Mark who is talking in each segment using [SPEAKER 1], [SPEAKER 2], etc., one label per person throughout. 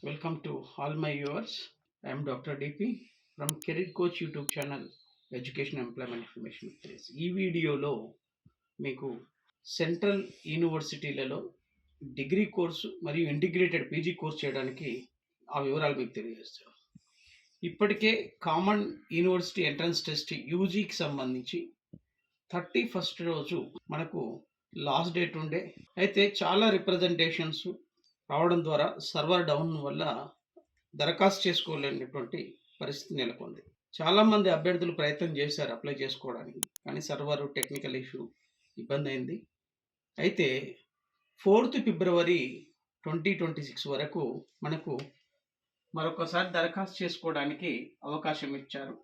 [SPEAKER 1] Welcome to all my viewers. I am Dr. DP from Career Coach YouTube channel Education Employment Information Series. ఈ వీడియోలో మీకు central యూనివర్సిటీలలో degree course మరియు integrated PG course చేయడానికి ఆ వివరాలు మీకు తెలియజేస్తాను. ఇప్పటికే కామన్ యూనివర్సిటీ ఎంట్రన్స్ టెస్ట్ యూజీకి సంబంధించి 31st రోజు మనకు లాస్ట్ డేట్ ఉండే. అయితే చాలా రిప్రజెంటేషన్స్ రావడం ద్వారా సర్వర్ డౌన్ వల్ల దరఖాస్తు చేసుకోలేనటువంటి పరిస్థితి నెలకొంది. చాలామంది అభ్యర్థులు ప్రయత్నం చేశారు అప్లై చేసుకోవడానికి, కానీ సర్వర్ టెక్నికల్ ఇష్యూ ఇబ్బంది అయింది. అయితే 4th ఫిబ్రవరి 2026 వరకు మనకు మరొకసారి దరఖాస్తు చేసుకోవడానికి అవకాశం ఇచ్చారు.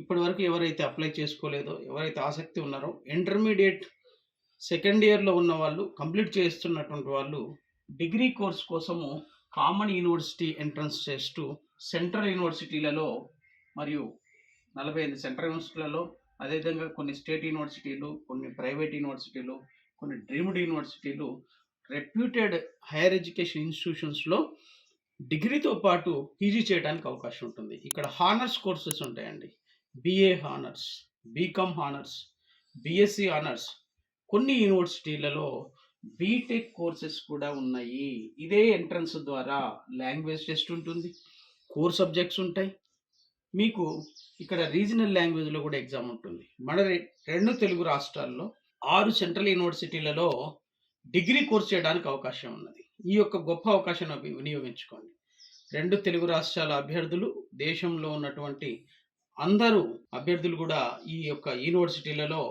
[SPEAKER 1] ఇప్పటి వరకు ఎవరైతే అప్లై చేసుకోలేదో, ఎవరైతే ఆసక్తి ఉన్నారో, ఇంటర్మీడియట్ సెకండ్ ఇయర్లో ఉన్న వాళ్ళు, కంప్లీట్ చేస్తున్నటువంటి వాళ్ళు డిగ్రీ కోర్స్ కోసము common university entrance test central యూనివర్సిటీలలో మరియు 45 సెంట్రల్ యూనివర్సిటీలలో, అదేవిధంగా కొన్ని స్టేట్ యూనివర్సిటీలు, కొన్ని ప్రైవేట్ యూనివర్సిటీలు, కొన్ని డ్రీమ్డ్ యూనివర్సిటీలు, రెప్యూటెడ్ హైయర్ ఎడ్యుకేషన్ ఇన్స్టిట్యూషన్స్లో డిగ్రీతో పాటు పీజీ చేయడానికి అవకాశం ఉంటుంది. ఇక్కడ హానర్స్ కోర్సెస్ ఉంటాయండి. BA honours, BCom honours, BSc honours, కొన్ని యూనివర్సిటీలలో బీటెక్ కోర్సెస్ కూడా ఉన్నాయి. ఇదే ఎంట్రన్స్ ద్వారా లాంగ్వేజ్ టెస్ట్ ఉంటుంది, కోర్ సబ్జెక్ట్స్ ఉంటాయి. మీకు ఇక్కడ రీజనల్ లాంగ్వేజ్లో కూడా ఎగ్జామ్ ఉంటుంది. మన 2 తెలుగు రాష్ట్రాల్లో 6 సెంట్రల్ యూనివర్సిటీలలో డిగ్రీ కోర్స్ చేయడానికి అవకాశం ఉన్నది. ఈ యొక్క గొప్ప అవకాశాన్ని వినియోగించుకోండి. 2 తెలుగు రాష్ట్రాల అభ్యర్థులు, దేశంలో ఉన్నటువంటి అందరూ అభ్యర్థులు కూడా ఈ యొక్క యూనివర్సిటీలలో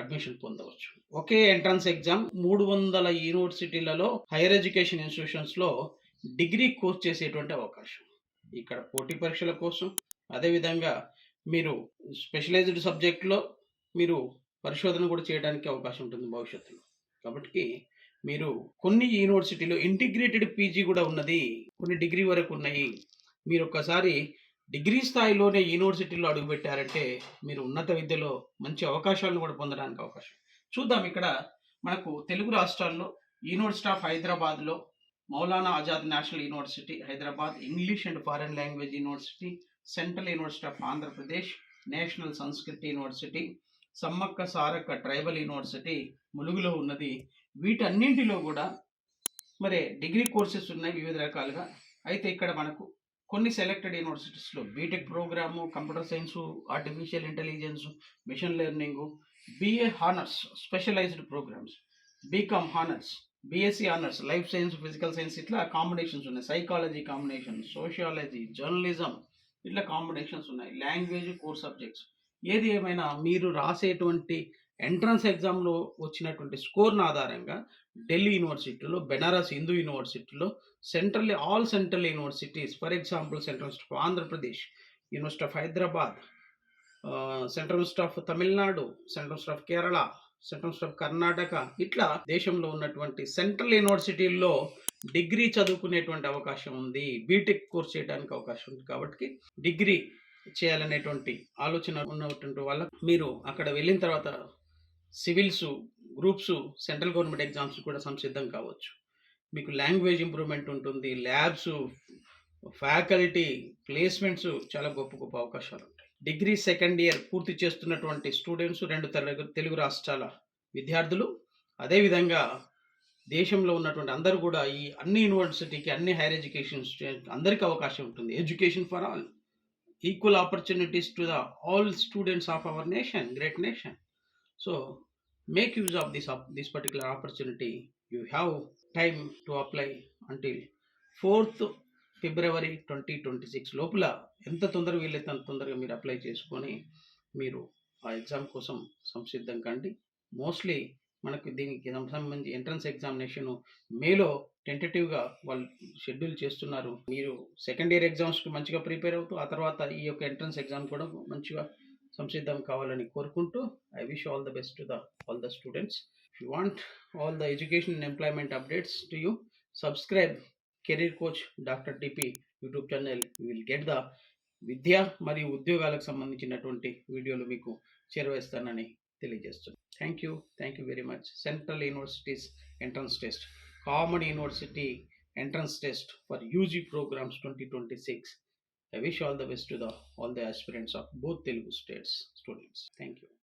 [SPEAKER 1] అడ్మిషన్ పొందవచ్చు. ఒకే ఎంట్రన్స్ ఎగ్జామ్ 300 యూనివర్సిటీలలో హైయర్ ఎడ్యుకేషన్ ఇన్స్టిట్యూషన్స్లో డిగ్రీ కోర్స్ చేసేటువంటి అవకాశం. ఇక్కడ పోటీ పరీక్షల కోసం, అదేవిధంగా మీరు స్పెషలైజ్డ్ సబ్జెక్ట్లో మీరు పరిశోధన కూడా చేయడానికి అవకాశం ఉంటుంది భవిష్యత్తులో. కాబట్టి మీరు కొన్ని యూనివర్సిటీలో ఇంటిగ్రేటెడ్ పీజీ కూడా ఉన్నది, కొన్ని డిగ్రీ వరకు ఉన్నాయి. మీరు ఒక్కసారి డిగ్రీ స్థాయిలోనే యూనివర్సిటీలో అడుగుపెట్టారంటే మీరు ఉన్నత విద్యలో మంచి అవకాశాలను కూడా పొందడానికి అవకాశం. చూద్దాం, ఇక్కడ మనకు తెలుగు రాష్ట్రాల్లో యూనివర్సిటీ ఆఫ్ హైదరాబాద్లో Maulana Azad national university Hyderabad, English and foreign language university, central university of Andhra Pradesh, national Sanskriti university, Sammakka Sarakka tribal university ములుగులో ఉన్నది. వీటన్నింటిలో కూడా మరి డిగ్రీ కోర్సెస్ ఉన్నాయి వివిధ రకాలుగా. అయితే ఇక్కడ మనకు కొన్ని సెలెక్టెడ్ యూనివర్సిటీస్లో B Tech programme, computer science, artificial intelligence, machine learning, B A honours specialised programmes, B Com honours, BSc honours, life science, physical science, ఇట్లా కాంబినేషన్స్ ఉన్నాయి. సైకాలజీ కాంబినేషన్, సోషియాలజీ, జర్నలిజం, ఇట్లా కాంబినేషన్స్ ఉన్నాయి. Language, core subjects. ఏది ఏమైనా మీరు రాసేటువంటి ఎంట్రన్స్ ఎగ్జామ్లో వచ్చినటువంటి స్కోర్ను ఆధారంగా ఢిల్లీ యూనివర్సిటీలో, బెనారస్ హిందూ యూనివర్సిటీలో, all central universities, for example central university of Andhra Pradesh, university of Hyderabad, central university of Tamil Nadu, central university of Kerala, central university of Karnataka, ఇట్లా దేశంలో ఉన్నటువంటి సెంట్రల్ యూనివర్సిటీల్లో డిగ్రీ చదువుకునేటువంటి అవకాశం ఉంది, బీటెక్ కోర్స్ చేయడానికి అవకాశం ఉంది. కాబట్టి డిగ్రీ చేయాలనేటువంటి ఆలోచన ఉన్నటువంటి వాళ్ళకు మీరు అక్కడ వెళ్ళిన తర్వాత civils, groups, central government exams కూడా సంసిద్ధం కావచ్చు. మీకు లాంగ్వేజ్ ఇంప్రూవ్మెంట్ ఉంటుంది, ల్యాబ్స్, ఫ్యాకల్టీ, ప్లేస్మెంట్స్, చాలా గొప్ప గొప్ప అవకాశాలు ఉంటాయి. డిగ్రీ సెకండ్ ఇయర్ పూర్తి చేస్తున్నటువంటి స్టూడెంట్స్, 2 తెలుగు రాష్ట్రాల విద్యార్థులు, అదేవిధంగా దేశంలో ఉన్నటువంటి అందరూ కూడా ఈ అన్ని యూనివర్సిటీకి, అన్ని హైయర్ ఎడ్యుకేషన్ అందరికీ అవకాశం ఉంటుంది. Education for all, equal opportunities to all students of our nation, great nation. So make use of this particular opportunity. You have time to apply until 4th ఫిబ్రవరి 2026 లోపల ఎంత తొందరగా వీలైతే అంత తొందరగా మీరు అప్లై చేసుకొని మీరు ఆ ఎగ్జామ్ కోసం సంసిద్ధం కండి. మోస్ట్లీ మనకు దీనికి సంబంధించి ఎంట్రన్స్ ఎగ్జామినేషన్ మేలో టెంటేటివ్గా వాళ్ళు షెడ్యూల్ చేస్తున్నారు. మీరు సెకండ్ ఇయర్ ఎగ్జామ్స్కి మంచిగా ప్రిపేర్ అవుతూ ఆ తర్వాత ఈ యొక్క ఎంట్రన్స్ ఎగ్జామ్ కూడా మంచిగా సంసిద్ధం కావాలని కోరుకుంటూ, I wish all the best to all the students. If you want all the education and employment updates to you, subscribe career coach doctor T P YouTube channel. You will get the విద్య మరియు ఉద్యోగాలకు సంబంధించినటువంటి వీడియోలు మీకు చేరవేస్తానని తెలియజేస్తున్నాను. Thank you very much. Central universities entrance test, common university entrance test for UG programs 2026. I wish all the best to all the aspirants of both Telugu states students. Thank you.